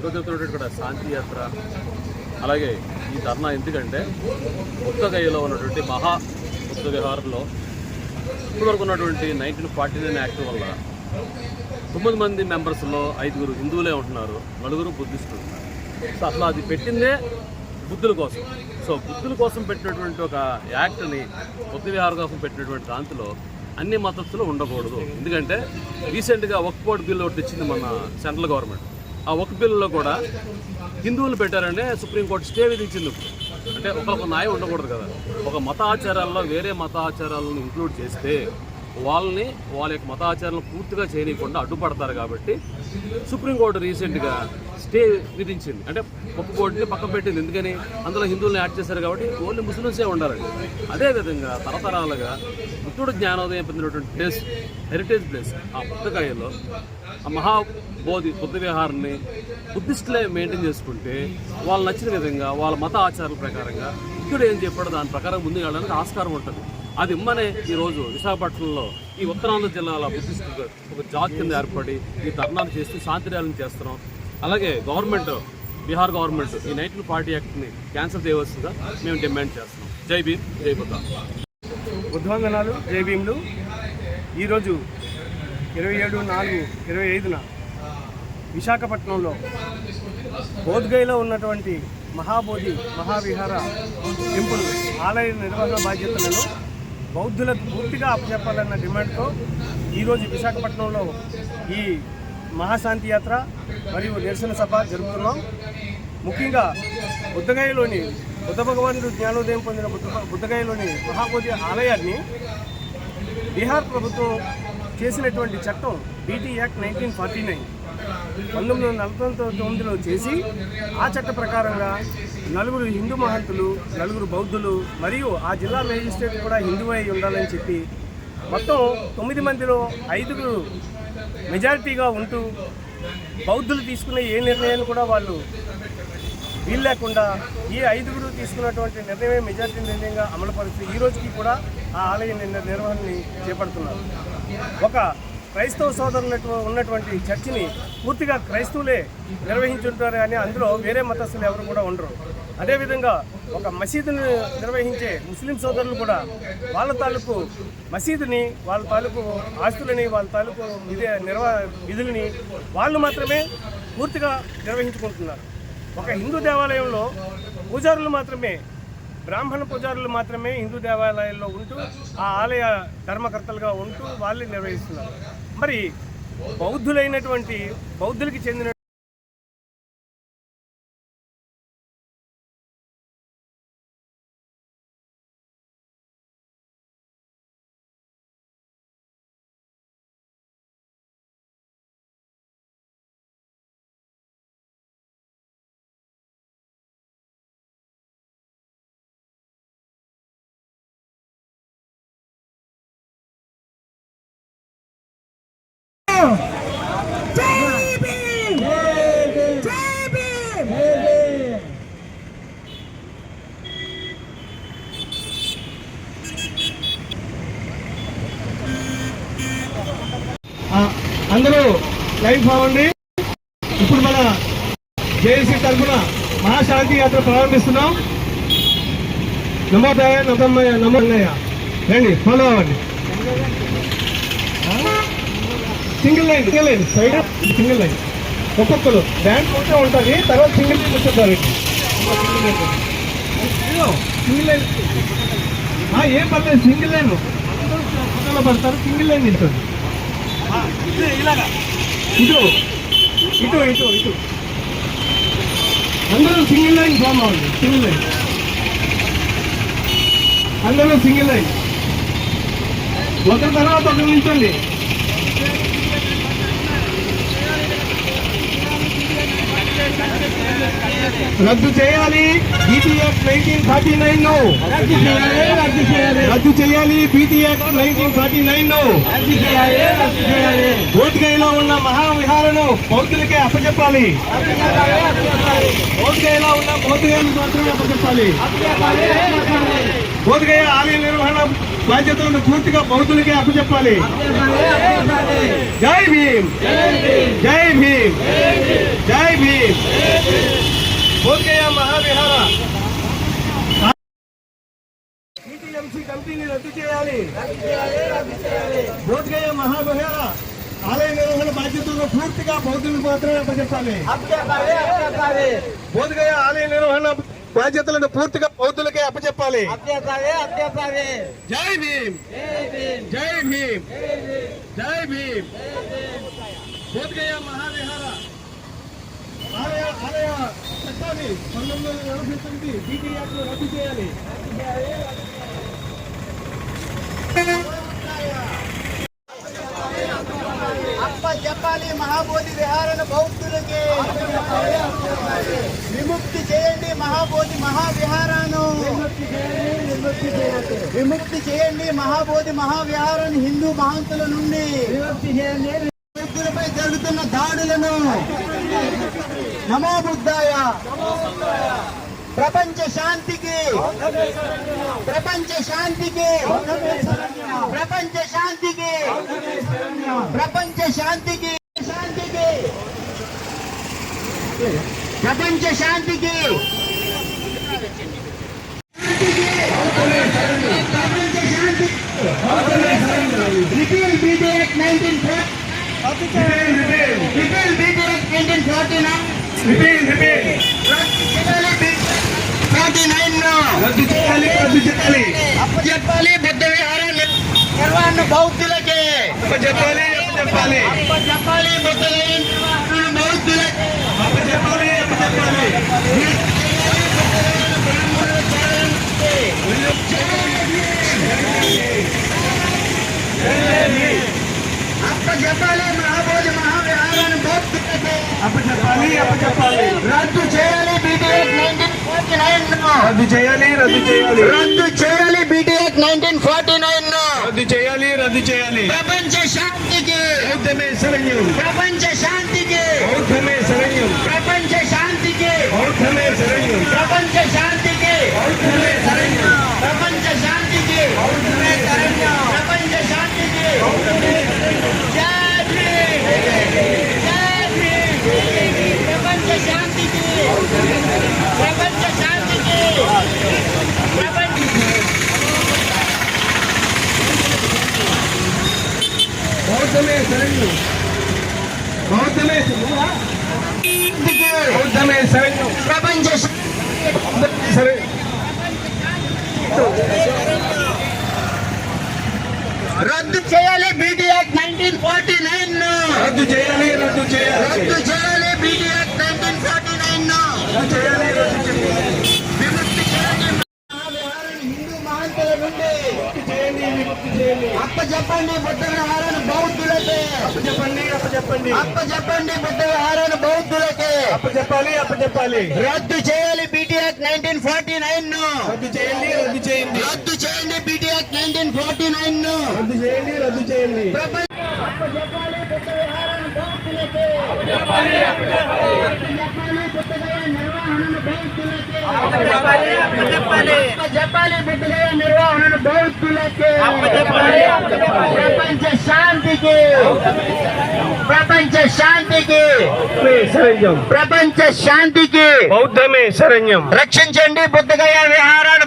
జరుగుతున్నటువంటి కూడా శాంతి యాత్ర, అలాగే ఈ ధర్నా ఎందుకంటే బుద్ధగయలో ఉన్నటువంటి మహా బుద్ధ విహారంలో ఇప్పటివరకు ఉన్నటువంటి 1949 యాక్ట్ వల్ల 9 మంది మెంబర్స్లో 5 హిందువులే ఉంటున్నారు, 4 బుద్ధిస్టులు ఉన్నారు. సో అసలు అది పెట్టిందే బుద్ధుల కోసం. సో బుద్ధుల కోసం పెట్టినటువంటి ఒక యాక్ట్ని బుద్ధ విహారం కోసం పెట్టినటువంటి దాంట్లో అన్ని మతస్థులు ఉండకూడదు. ఎందుకంటే రీసెంట్గా వక్ఫ్ బోర్డు బిల్లు ఒకటి తెచ్చింది మన సెంట్రల్ గవర్నమెంట్. ఆ వక్ఫ్ బిల్లులో కూడా హిందువులు పెట్టారంటే సుప్రీంకోర్టు స్టే విధించింది. అంటే ఒక న్యాయం ఉండకూడదు కదా. ఒక మత ఆచారాల్లో వేరే మత ఆచారాలను ఇంక్లూడ్ చేస్తే వాళ్ళ యొక్క మత ఆచారాలను పూర్తిగా చేయనీయకుండా అడ్డుపడతారు. కాబట్టి సుప్రీంకోర్టు రీసెంట్గా స్టే విధించింది. అంటే వక్ఫ్ బోర్డుని పక్కన పెట్టింది. ఎందుకని అందులో హిందువులను యాడ్ చేశారు కాబట్టి ఓన్లీ ముస్లిమ్సే ఉండాలండి. అదేవిధంగా తరతరాలుగా బుద్ధుడు జ్ఞానోదయం పొందినటువంటి ప్లేస్, హెరిటేజ్ ప్లేస్ ఆ బుద్ధగయలో ఆ మహాబోధి బుద్ధ విహారాన్ని బుద్ధిస్టులే మెయింటైన్ చేసుకుంటే వాళ్ళు నచ్చిన విధంగా వాళ్ళ మత ఆచారాల ప్రకారంగా బుద్ధుడు ఏం చెప్పాడో దాని ప్రకారం ముందుకు వెళ్ళడానికి ఆస్కారం ఉంటుంది. అది ఇమ్మనే ఈరోజు విశాఖపట్నంలో ఈ ఉత్తరాంధ్ర జిల్లాల బుద్ధిస్టులు ఒక జాతి కింద ఏర్పడి ఈ ధర్నాలు చేస్తూ శాంతి ర్యాలీని చేస్తున్నాం. అలాగే గవర్నమెంట్, బీహార్ గవర్నమెంట్ ఈ 1940 యాక్ట్ని క్యాన్సిల్ చేయవలసిందిగా మేము డిమాండ్ చేస్తున్నాం. జై భీమ్, జై బుద్ధ. బుద్ధవందనాలు, జై భీమ్లు. ఈరోజు 27/4/25 విశాఖపట్నంలో బోధ్గయలో ఉన్నటువంటి మహాబోధి మహావిహార టెంపుల్ ఆలయ నిర్వహణ బాధ్యతలను బౌద్ధులకు పూర్తిగా అప్పచెప్పాలన్న డిమాండ్తో ఈరోజు విశాఖపట్నంలో ఈ మహాశాంతి యాత్ర మరియు నిరసన సభ జరుపుతున్నాం. ముఖ్యంగా బుద్ధగయలోని బుద్ధ భగవానుడు జ్ఞానోదయం పొందిన బుద్ధగయలోని మహాబోధి ఆలయాన్ని బీహార్ ప్రభుత్వం చేసినటువంటి చట్టం బీటీ యాక్ట్ 1949 1949లో చేసి ఆ చట్ట ప్రకారంగా 4 హిందూ మహంతులు, 4 బౌద్ధులు మరియు ఆ జిల్లా మేజిస్ట్రేట్ కూడా హిందువు అయి ఉండాలని చెప్పి మొత్తం 9 మందిలో 5 మెజారిటీగా ఉంటూ బౌద్ధులు తీసుకునే ఏ నిర్ణయాన్ని కూడా వాళ్ళు వీలు లేకుండా ఈ 5 తీసుకున్నటువంటి నిర్ణయమే మెజారిటీ నిర్ణయంగా అమలుపరుస్తూ ఈ రోజుకి కూడా ఆ ఆలయ నిర్వహణని చేపడుతున్నారు. ఒక క్రైస్తవ సోదరులు ఉన్నటువంటి చర్చిని పూర్తిగా క్రైస్తవులే నిర్వహించుంటారు కానీ అందులో వేరే మతస్థులు ఎవరు కూడా ఉండరు. అదేవిధంగా ఒక మసీదుని నిర్వహించే ముస్లిం సోదరులు కూడా వాళ్ళ తాలూకు మసీదుని, వాళ్ళ తాలూకు ఆస్తులని, వాళ్ళ తాలూకు విధులని వాళ్ళు మాత్రమే పూర్తిగా నిర్వహించుకుంటున్నారు. ఒక హిందూ దేవాలయంలో పూజారులు మాత్రమే, బ్రాహ్మణ పూజారులు మాత్రమే హిందూ దేవాలయాల్లో ఉంటూ ఆ ఆలయ ధర్మకర్తలుగా ఉంటూ వాళ్ళే నిర్వహిస్తున్నారు. మరి బౌద్ధులైనటువంటి బౌద్ధులకి చెందిన అందరూ లైవ్ అవ్వండి. ఇప్పుడు మన జేఏసీ తరఫున మహాశాంతి యాత్ర ప్రారంభిస్తున్నాం. నమోదయ నమోదయ రండి, ఫాలో అవ్వండి. Single line side, single line ఒక్కొక్కరు బ్యాంక్ ఉంటే ఉంటుంది. తర్వాత సింగిల్ లైన్ వచ్చేస్తారు. సింగిల్ లైన్ ఏం పర్లేదు, సింగిల్ లైన్ ఫోటోలో పడతారు. సింగిల్ లైన్ నిలుతుంది. ఇలాగా ఇటు ఇటు ఇటు ఇటు అందరూ సింగిల్ లైన్ ఫామ్ అవ్వండి. సింగిల్ లైన్ అందరూ సింగిల్ లైన్, ఒకరి తర్వాత ఒకరు నిల్చోండి. రద్దు చేయాలి బీటీ యాక్ట్ 1949 రద్దు చేయాలి. బీటీ యాక్ట్ 1949 బోధ్గయలో ఉన్న మహావిహారను బౌద్ధులకే అప్పచెప్పాలి. బోధ్గయలో ఉన్న బౌద్ధులను మాత్రమే అప్పచెప్పాలి. బోధగయ ఆలయ నిర్వహణ బాధ్యతలను పూర్తిగా బౌద్ధులకే అప్పచెప్పాలి. జై భీమ్, జై భీమ్, జై భీమ్. బోధగయ మహావిహార టీటీఎంసీ కమిటీని రద్దు చేయాలి. బోధగయ మహావిహార ఆలయ నిర్వహణ బాధ్యతలను పూర్తిగా బౌద్ధులకు మాత్రమే అప్పచెప్పాలి. బోధగయ ఆలయ నిర్వహణ బాధ్యతలను పూర్తిగా బౌద్ధులకే అప్పచెప్పాలి. జై భీమ్, జై భీమ్, జై భీమ్. బోధగయ మహావిహార ఆలయ చట్టాన్ని 1949 బీటీ యాక్ట్ లో రద్దు చేయాలి. చెప్పాలి మహాబోధి విహారణ బౌద్ధులకి విముక్తి చేయండి. మహాబోధి మహావిహారాను విముక్తి చేయండి. మహాబోధి మహావిహారాన్ని హిందూ మహంతుల నుండి బౌద్ధులపై జరుగుతున్న దాడులను నమో బుద్ధాయ. ప్రపంచ శాంతికి, ప్రపంచ శాంతికి, ప్రపంచ శాంతికి, ప్రపంచ శాంతికి, శాంతికి, ప్రపంచ శాంతికి, ప్రపంచ శాంతి. Repeal BT act 1949. రద్దు చేయాలి, రద్దు చేయాలి. అప్పచెప్పాలి బుద్ధ విహార నిర్వహణ బౌద్ధులకే. అప్పచెప్పాలి, అప్పచెప్పాలి. అప్పచెప్పాలి బుద్ధ నిర్వహణ బౌద్ధులకే. అప్పచెప్పాలి, అప్పచెప్పాలి. అప్పచెప్పాలి మహాబోధి మహావిహారాన్ని బౌద్ధులకే. అప్పచెప్పాలి, అప్పచెప్పాలి. రద్దు చేయాలి బీటీఎక్ 1949. రద్దు చేయాలి, రద్దు చేయాలి. రద్దు చేయాలి బీటీఎక్ 1949. రద్దు చేయాలి, రద్దు చేయాలి. ప్రపంచ శాంతికి, బౌద్ధమే శరణ్యం, ప్రపంచ శాంతికి, బౌద్ధమే శరణ్యం, ప్రపంచ శాంతికి, బౌద్ధమే శరణ్యం, ప్రపంచ శాంతికి, బౌద్ధమే శరణ్యం, ప్రపంచ శాంతికి, బౌద్ధమే శరణ్యం, ప్రపంచ శాంతికి. బౌద్ధమే శరణ్యం. జై భీమ్, జై భీమ్. ప్రపంచ శాంతికి, ప్రపంచ శాంతికి, ప్రపంచ బౌద్ధమే శరణ్యం, బౌద్ధమే శరణ్యం, బౌద్ధమే శరణ్యం, ప్రపంచ శరణ్యం. రద్దు చేయాలి బీటీ యాక్ట్ 1949. రద్దు చేయాలి, రద్దు చేయాలి. రద్దు చేయాలి బీటీ యాక్ట్ 1949. రద్దు చేయాలి, రద్దు చేయాలి. విముక్తి చేయాలి మహావిహారాన్ని హిందూ మహంతుల నుండి. విముక్తి చేయండి, విముక్తి చేయండి. అప్పచెప్పండి బుద్ధ విహారాన్ని బౌద్ధులకే. అప్పచెప్పండి, అప్పచెప్పండి. అప్పచెప్పండి బుద్ధ విహారాన్ని బౌద్ధులకే. అప్పచెప్పాలి, అప్పచెప్పాలి. రద్దు చేయాలి బీటీ యాక్ట్ 1949. రద్దు చేయండి, రద్దు చేయండి. రద్దు చేయండి బీటీ యాక్ట్ 1949. రద్దు చేయండి, రద్దు చేయండి. అప్పచెప్పాలి బుద్ధ విహారాన్ని బౌద్ధులకే. అప్పచెప్పాలి బుద్ధ గయ నిర్వహణను బౌద్ధులకే. అప్పచెప్పాలి బుద్ధ గయ నిర్వహణను బౌద్ధులకే. ప్రపంచ శాంతికి, ప్రపంచ శాంతికి, శరణ్యం, ప్రపంచ శాంతికి. బౌద్ధమే శరణ్యం. రక్షించండి బుద్ధగయ విహారాన్ని.